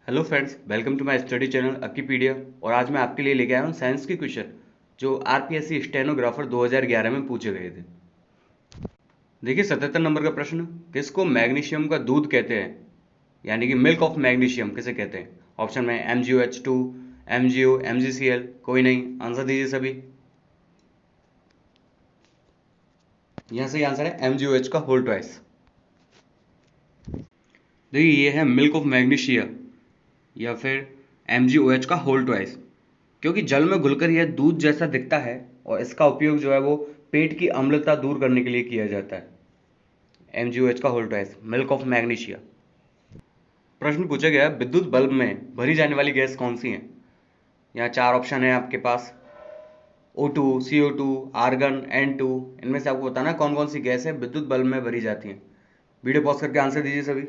Hello friends, welcome to my study channel Akipedia. और आज मैं आपके लिए लेके आया हूँ साइंस की क्वेश्चन जो आरपीएससी स्टेनोग्राफर 2011 में पूछे गए थे। देखिए 77 नंबर का प्रश्न, किसको मैग्नीशियम का दूध कहते हैं, यानी कि मिल्क ऑफ मैग्नीशियम किसे कहते हैं। ऑप्शन में MgOH2, MgO, MgCl, कोई नहीं। आंसर दीजिए सभी। यहाँ से आंसर है MgOH का होल ट्वाइस। देखिए ये है मिल्क ऑफ मैग्नीशिया या फिर MgOH का होल ट्वाइस, क्योंकि जल में घुलकर यह दूध जैसा दिखता है और इसका उपयोग जो है वो पेट की अम्लता दूर करने के लिए किया जाता है। MgOH का whole twice, milk of magnesia. प्रश्न पूछा गया, विद्युत बल्ब में भरी जाने वाली गैस कौन सी है। यहाँ चार ऑप्शन है आपके पास, O2, CO2, आर्गन, N2। इनमें से आपको बताना कौन कौन सी गैस है विद्युत बल्ब में भरी जाती है। वीडियो पॉज करके आंसर दीजिए सभी।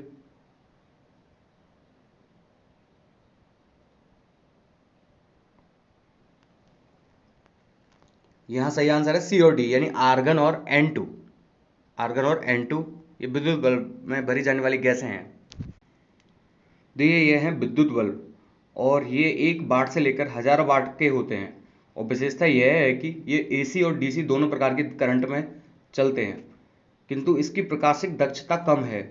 यहाँ सही आंसर है COD यानी आर्गन और N2। आर्गन और N2 ये विद्युत बल्ब में भरी जाने वाली गैसें हैं। देखिए ये हैं विद्युत बल्ब और ये 1 वाट से लेकर हजारों वाट के होते हैं। और विशेषता यह है कि ये AC और DC दोनों प्रकार के करंट में चलते हैं, किंतु इसकी प्रकाशिक दक्षता कम है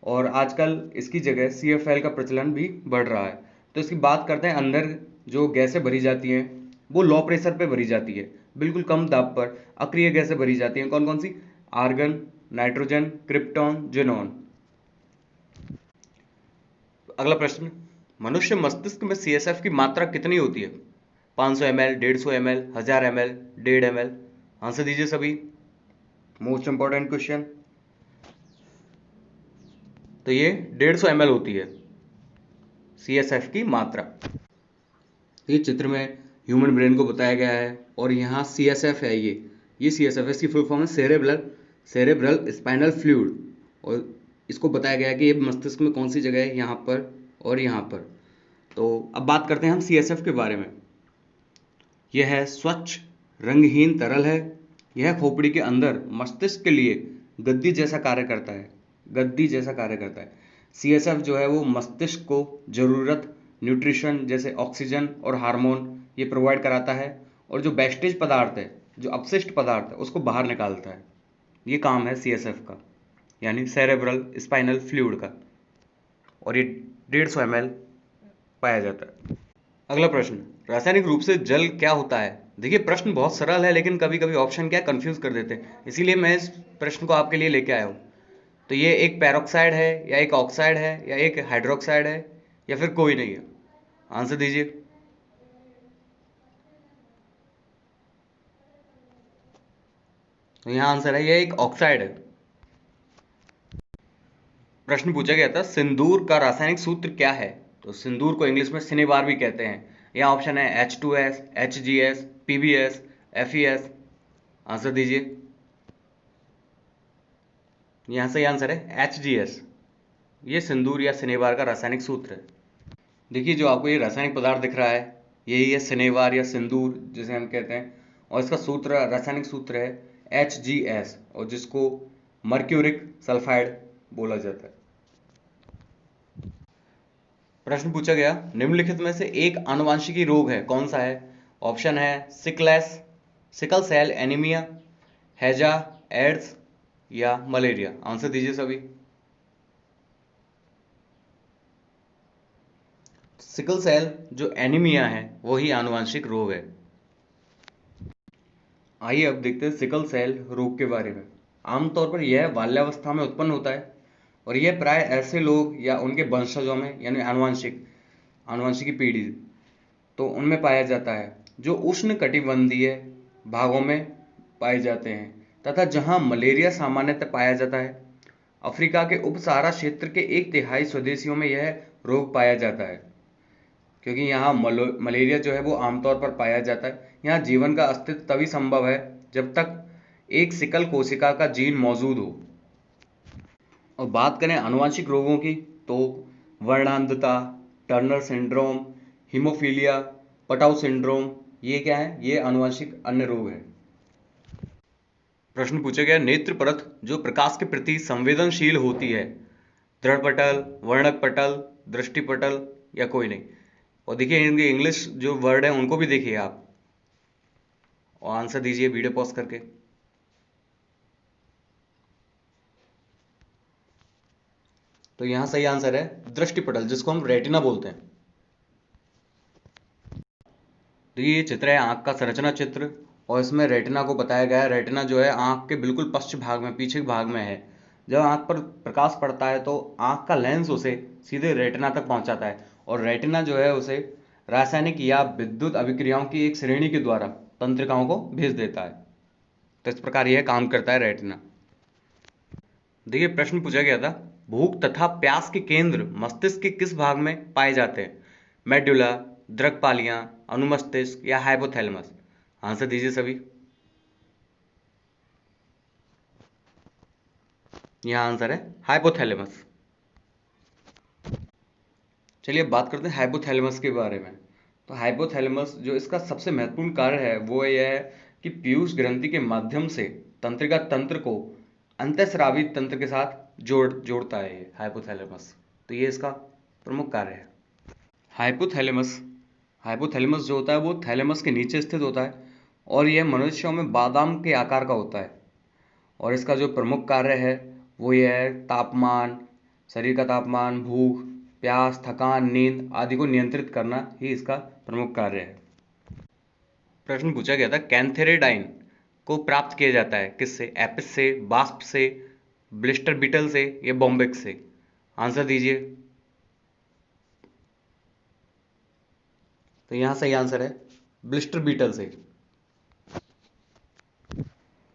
और आजकल इसकी जगह CFL का प्रचलन भी बढ़ रहा है। तो इसकी बात करते हैं, अंदर जो गैसें भरी जाती हैं वो लो प्रेशर पे भरी जाती है, बिल्कुल कम दाब पर अक्रिय गैसें भरी जाती हैं। कौन कौन सी? Argon, nitrogen, krypton, xenon. अगला प्रश्न, मनुष्य मस्तिष्क में CSF की मात्रा कितनी होती है। 500 ml, 150 ml, 1000 ml, 1.5 ml। Answer दीजिए सभी। Most important question. तो ये 150 ml होती है CSF की मात्रा। ये चित्र में ह्यूमन ब्रेन को बताया गया है और यहाँ CSF है। ये CSF है, इसकी फुल फॉर्म है सेरेब्रल स्पाइनल फ्लूइड। और इसको बताया गया है कि ये मस्तिष्क में कौन सी जगह है, यहाँ पर और यहाँ पर। तो अब बात करते हैं हम CSF के बारे में। यह है स्वच्छ रंगहीन तरल है। यह खोपड़ी के अंदर मस्तिष्क के लिए गद्दी जैसा कार्य करता है। गद्दी जैसा कार्य करता है। CSF जो है वो मस्तिष्क को जरूरत न्यूट्रिशन जैसे ऑक्सीजन और हार्मोन ये प्रोवाइड कराता है, और जो वेस्टेज पदार्थ है, जो अपशिष्ट पदार्थ है, उसको बाहर निकालता है। ये काम है CSF का, यानी सेरेब्रल स्पाइनल फ्लूइड का। और ये 150 ml पाया जाता है। अगला प्रश्न, रासायनिक रूप से जल क्या होता है। देखिए प्रश्न बहुत सरल है, लेकिन कभी कभी ऑप्शन क्या कंफ्यूज कर देते हैं, इसीलिए मैं इस प्रश्न को आपके लिए लेके आया हूँ। तो ये एक पेरोक्साइड है या एक ऑक्साइड है या एक हाइड्रोक्साइड है या फिर कोई नहीं है। आंसर दीजिए। तो यहाँ आंसर है, ये एक ऑक्साइड है। प्रश्न पूछा गया था, सिंदूर का रासायनिक सूत्र क्या है। तो सिंदूर को इंग्लिश में सिनेबार भी कहते हैं। यहाँ ऑप्शन है H2S, HGS, PBS, FES। Answer दीजिए। यहाँ सही आंसर है HGS। ये सिंदूर या सिनेबार का रासायनिक सूत्र है। देखिए जो आपको ये रासायनिक पदार्थ दिख रहा है, यही है सिनेबार या सिंदूर जिसे हम कहते हैं। और इसका सूत्र, रासायनिक सूत्र है HGS, और जिसको मर्क्यूरिक सल्फाइड बोला जाता है। प्रश्न पूछा गया, निम्नलिखित में से एक आनुवंशिकी रोग है, कौन सा है। ऑप्शन है सिकल सेल एनीमिया, हैजा, एड्स या मलेरिया। आंसर दीजिए सभी। सिकल सेल जो एनीमिया है वही आनुवंशिक रोग है। आइए अब देखते हैं सिकल सेल रोग के बारे में। आमतौर पर यह बाल्यावस्था में उत्पन्न होता है और यह प्राय ऐसे लोग या उनके वंशजों में, यानी आनुवंशिकी पीढ़ी, तो उनमें पाया जाता है जो उष्ण कटिबंधीय भागों में पाए जाते हैं, तथा जहां मलेरिया सामान्यतः पाया जाता है। अफ्रीका के उप सहारा क्षेत्र के 1/3 स्वदेशियों में यह रोग पाया जाता है, क्योंकि यहाँ मलेरिया जो है वो आमतौर पर पाया जाता है। यहाँ जीवन का अस्तित्व तभी संभव है जब तक एक सिकल कोशिका का जीन मौजूद हो। और बात करें आनुवंशिक रोगों की, तो वर्णांधता, Turner syndrome, haemophilia, Patau syndrome, ये क्या है, ये आनुवंशिक अन्य रोग है। प्रश्न पूछा गया, नेत्र परत जो प्रकाश के प्रति संवेदनशील होती है, दृढ़ पटल, वर्णक पटल, दृष्टिपटल या कोई नहीं। और देखिए इनके इंग्लिश जो वर्ड है उनको भी देखिए आप, और आंसर दीजिए वीडियो पॉज करके। तो यहाँ सही आंसर है दृष्टिपटल, जिसको हम रेटिना बोलते हैं। तो ये चित्र है आंख का संरचना चित्र, और इसमें रेटिना को बताया गया है। रेटिना जो है आंख के बिल्कुल पश्च भाग में, पीछे के भाग में है। जब आंख पर प्रकाश पड़ता है तो आंख का लेंस उसे सीधे रेटिना तक पहुंचाता है, और रेटिना जो है उसे रासायनिक या विद्युत अभिक्रियाओं की एक श्रेणी के द्वारा तंत्रिकाओं को भेज देता है। तो इस प्रकार यह काम करता है रेटिना। देखिए प्रश्न पूछा गया था, भूख तथा प्यास के केंद्र मस्तिष्क के किस भाग में पाए जाते हैं? मेडुला, दृक्पालियां, अनुमस्तिष्क या हाइपोथैलेमस? आंसर दीजिए सभी। यह आंसर है हाइपोथैलेमस। चलिए अब बात करते हैं हाइपोथैलेमस के बारे में। तो हाइपोथैलेमस जो इसका सबसे महत्वपूर्ण कार्य है वो यह है कि पीयूष ग्रंथि के माध्यम से तंत्रिका तंत्र को अंतःस्रावी तंत्र के साथ जोड़ता है ये हाइपोथैलेमस। तो ये इसका प्रमुख कार्य है। हाइपोथैलेमस हाइपोथैलेमस जो होता है वो थैलेमस के नीचे स्थित होता है, और यह मनुष्यों में बादाम के आकार का होता है। और इसका जो प्रमुख कार्य है वो यह है तापमान, शरीर का तापमान, भूख, प्यास, थकान, नींद आदि को नियंत्रित करना ही इसका प्रमुख कार्य है। प्रश्न पूछा गया था, कैंथेरेडाइन को प्राप्त किया जाता है किससे? एपिस से, बास्प से, ब्लिस्टर बीटल से या बॉम्बिक्स से? आंसर दीजिए। तो यहाँ सही आंसर है ब्लिस्टर बीटल से।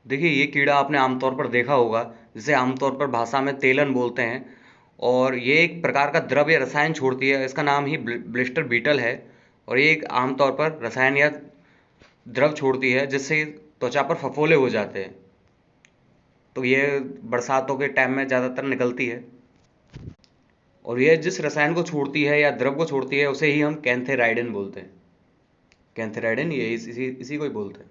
देखिए ये कीड़ा आपने आमतौर पर देखा होगा, जिसे आमतौर पर भाषा में तेलन बोलते हैं, और ये एक प्रकार का द्रव्य रसायन छोड़ती है। इसका नाम ही ब्लिस्टर बीटल है, और ये एक आमतौर पर रसायन या द्रव छोड़ती है जिससे त्वचा पर फफोले हो जाते हैं। तो ये बरसातों के टाइम में ज़्यादातर निकलती है, और यह जिस रसायन को छोड़ती है या द्रव को छोड़ती है उसे ही हम कैंथेराइडिन बोलते हैं। कैंथेराइडिन ये इसी को ही बोलते हैं।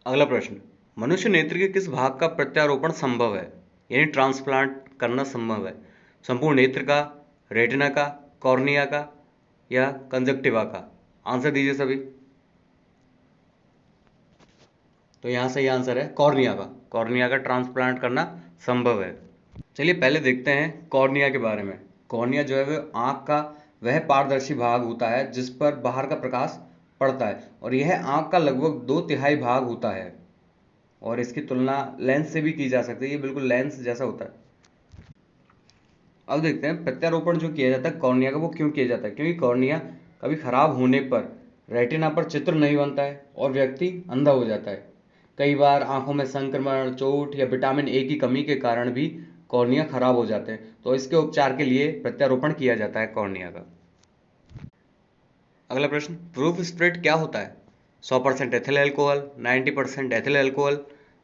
अगला प्रश्न, मनुष्य नेत्र के किस भाग का प्रत्यारोपण संभव है, यानी ट्रांसप्लांट करना संभव है? संपूर्ण नेत्र का, रेटिना का, कॉर्निया का या कंजक्टिवा का? आंसर दीजिए सभी। तो यहाँ सही आंसर है कॉर्निया का। कॉर्निया का ट्रांसप्लांट करना संभव है। चलिए पहले देखते हैं कॉर्निया के बारे में। कॉर्निया जो है वो आँख का वह पारदर्शी भाग होता है जिस पर बाहर का प्रकाश पड़ता है, और यह आँख का लगभग 2/3 भाग होता है, और इसकी तुलना लेंस से भी की जा सकती है। ये बिल्कुल लेंस जैसा होता है। अब देखते हैं प्रत्यारोपण जो किया जाता है कॉर्निया का वो क्यों किया जाता है। क्योंकि कॉर्निया कभी खराब होने पर रेटिना पर चित्र नहीं बनता है और व्यक्ति अंधा हो जाता है। कई बार आंखों में संक्रमण, चोट या विटामिन ए की कमी के कारण भी कॉर्निया खराब हो जाते हैं। तो इसके उपचार के लिए प्रत्यारोपण किया जाता है कॉर्निया का। अगला प्रश्न, प्रूफ स्प्रेड क्या होता है? 100% ethyl alcohol, 90% ethyl alcohol,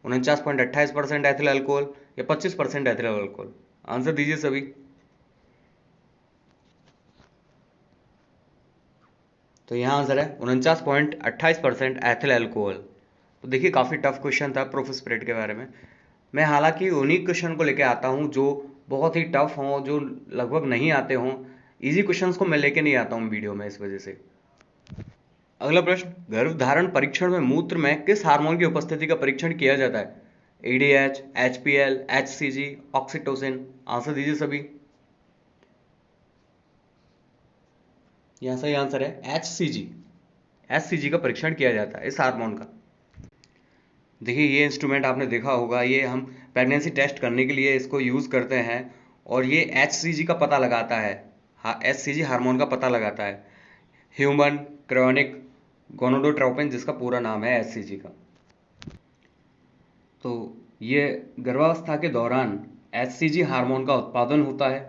49.28% ethyl alcohol या 25% एथिल अल्कोहल? आंसर दीजिए सभी। तो यहाँ आंसर है 49.28% एथिल अल्कोहल। तो देखिए काफ़ी टफ क्वेश्चन था प्रूफ स्प्रेड के बारे में। मैं हालांकि उन्हीं क्वेश्चन को लेके आता हूँ जो बहुत ही टफ हों, जो लगभग नहीं आते हों। इजी क्वेश्चंस को मैं लेके नहीं आता हूँ वीडियो में, इस वजह से। अगला प्रश्न, गर्भधारण परीक्षण में मूत्र में किस हार्मोन की उपस्थिति का परीक्षण किया जाता है? ADH, HPL, HCG, oxytocin? Answer दीजिए सभी। यहाँ सही आंसर है एचसीजी। एचसीजी का परीक्षण किया जाता है इस हार्मोन का। देखिए ये इंस्ट्रूमेंट आपने देखा होगा, ये हम प्रेगनेंसी टेस्ट करने के लिए इसको यूज़ करते हैं, और ये एचसीजी का पता लगाता है। हाँ, एचसीजी हार्मोन का पता लगाता है, ह्यूमन क्रायोनिक गोनोडोट्रोपिन, जिसका पूरा नाम है एचसीजी का। तो ये गर्भावस्था के दौरान एचसीजी हार्मोन का उत्पादन होता है।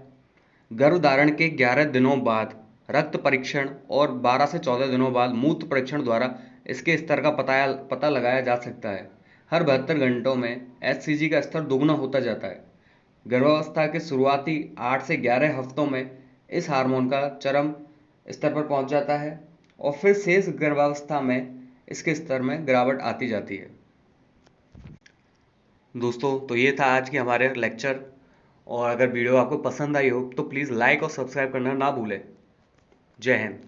गर्भधारण के 11 दिनों बाद रक्त परीक्षण और 12 से 14 दिनों बाद मूत्र परीक्षण द्वारा इसके स्तर का पता लगाया जा सकता है। हर 72 घंटों में एचसीजी का स्तर दोगुना होता जाता है। गर्भावस्था के शुरुआती 8 से 11 हफ्तों में इस हार्मोन का चरम स्तर पर पहुंच जाता है, और फिर शेष गर्भावस्था में इसके स्तर में गिरावट आती जाती है। दोस्तों तो ये था आज के हमारे लेक्चर, और अगर वीडियो आपको पसंद आई हो तो प्लीज़ लाइक और सब्सक्राइब करना ना भूलें। जय हिंद।